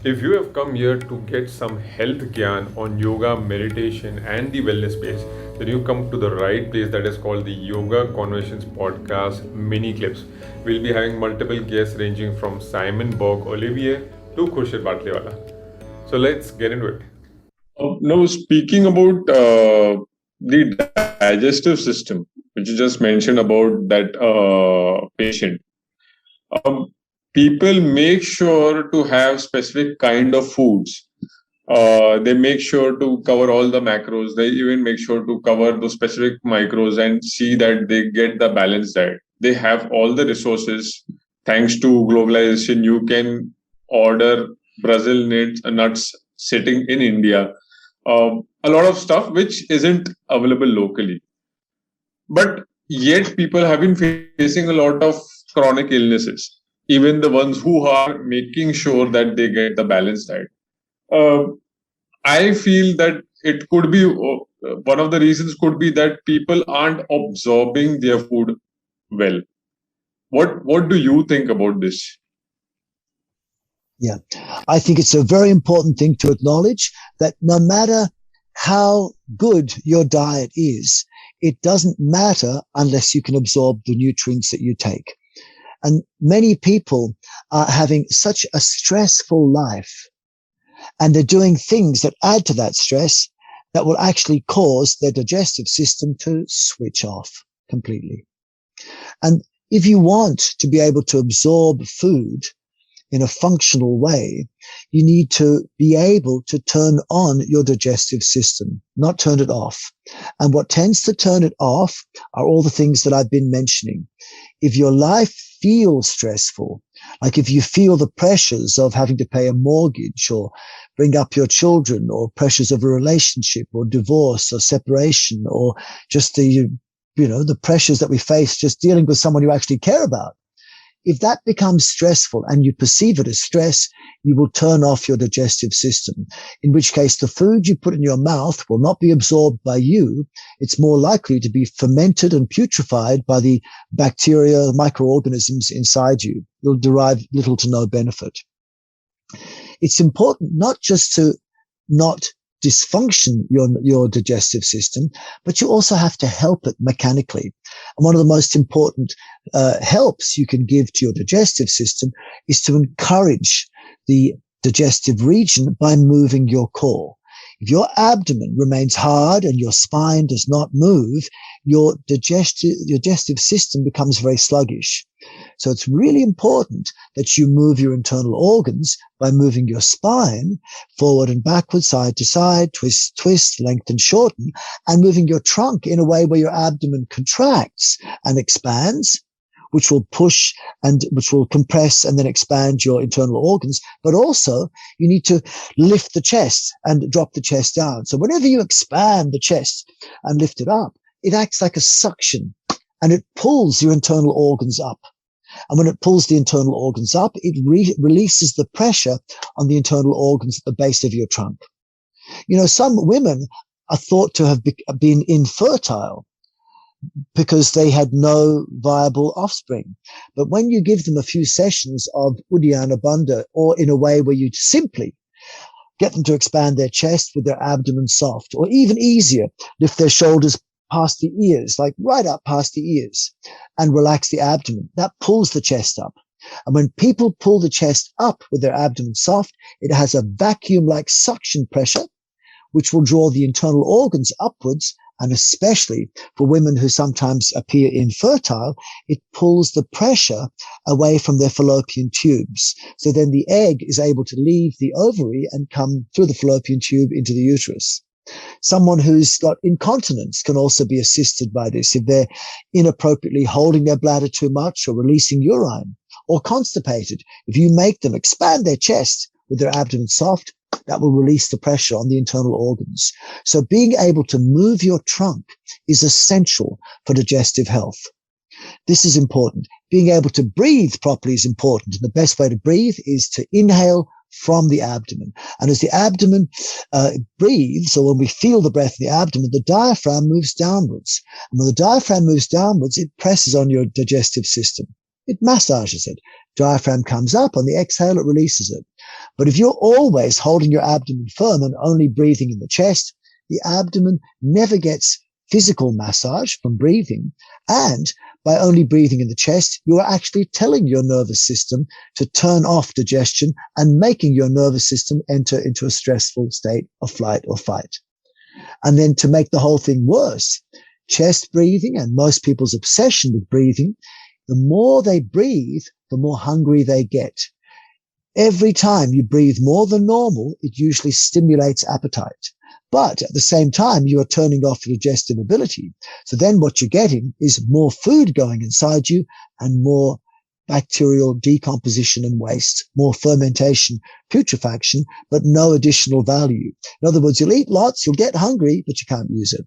If you have come here to get some health gyan on yoga, meditation, and the wellness space, then you come to the right place, that is called the Yoga Conversations Podcast Mini Clips. We'll be having multiple guests ranging from Simon Borg Olivier to Khurshid Batlewala. So let's get into it. Now, speaking about the digestive system, which you just mentioned about that patient, um, people make sure to have specific kind of foods. They make sure to cover all the macros. They even make sure to cover those specific micros and see that they get the balanced diet. They have all the resources. Thanks to globalization, you can order Brazil nuts sitting in India. A lot of stuff which isn't available locally. But yet, people have been facing a lot of chronic illnesses, even the ones who are making sure that they get the balanced diet. Uh, I feel that it could be one of the reasons could be that people aren't absorbing their food well. What do you think about this? Yeah, I think it's a very important thing to acknowledge that no matter how good your diet is, it doesn't matter unless you can absorb the nutrients that you take. And many people are having such a stressful life, and they're doing things that add to that stress that will actually cause their digestive system to switch off completely. And if you want to be able to absorb food in a functional way, you need to be able to turn on your digestive system, not turn it off. And what tends to turn it off are all the things that I've been mentioning. If your life feels stressful, like if you feel the pressures of having to pay a mortgage or bring up your children, or pressures of a relationship or divorce or separation, or just the pressures that we face just dealing with someone you actually care about, if that becomes stressful and you perceive it as stress, you will turn off your digestive system, in which case the food you put in your mouth will not be absorbed by you. It's more likely to be fermented and putrefied by the bacteria, microorganisms inside you. You'll derive little to no benefit. It's important not just to not dysfunction your digestive system, but you also have to help it mechanically. And one of the most important helps you can give to your digestive system is to encourage the digestive region by moving your core. If your abdomen remains hard and your spine does not move, your digestive system becomes very sluggish. So it's really important that you move your internal organs by moving your spine forward and backward, side to side, twist, lengthen, shorten, and moving your trunk in a way where your abdomen contracts and expands, which will push and which will compress and then expand your internal organs. But also you need to lift the chest and drop the chest down. So whenever you expand the chest and lift it up, it acts like a suction and it pulls your internal organs up. And when it pulls the internal organs up, it releases the pressure on the internal organs at the base of your trunk. Some women are thought to have been infertile because they had no viable offspring. But when you give them a few sessions of Uddiyana Bandha, or in a way where you simply get them to expand their chest with their abdomen soft, or even easier, lift their shoulders past the ears, like right up past the ears, and relax the abdomen. That pulls the chest up. And when people pull the chest up with their abdomen soft, it has a vacuum-like suction pressure, which will draw the internal organs upwards. And especially for women who sometimes appear infertile, it pulls the pressure away from their fallopian tubes. So then the egg is able to leave the ovary and come through the fallopian tube into the uterus. Someone who's got incontinence can also be assisted by this if they're inappropriately holding their bladder too much or releasing urine, or constipated. If you make them expand their chest with their abdomen soft, that will release the pressure on the internal organs. So being able to move your trunk is essential for digestive health. This is important. Being able to breathe properly is important. And the best way to breathe is to inhale from the abdomen. And as the abdomen breathes, or when we feel the breath in the abdomen, the diaphragm moves downwards. And when the diaphragm moves downwards, it presses on your digestive system. it massages it. Diaphragm comes up, on the exhale, it releases it. But if you're always holding your abdomen firm and only breathing in the chest, the abdomen never gets physical massage from breathing. And by only breathing in the chest, you are actually telling your nervous system to turn off digestion and making your nervous system enter into a stressful state of flight or fight. And then to make the whole thing worse, chest breathing and most people's obsession with breathing, the more they breathe, the more hungry they get. Every time you breathe more than normal, it usually stimulates appetite. But at the same time, you are turning off the digestive ability. So then what you're getting is more food going inside you and more bacterial decomposition and waste, more fermentation, putrefaction, but no additional value. In other words, you'll eat lots, you'll get hungry, but you can't use it.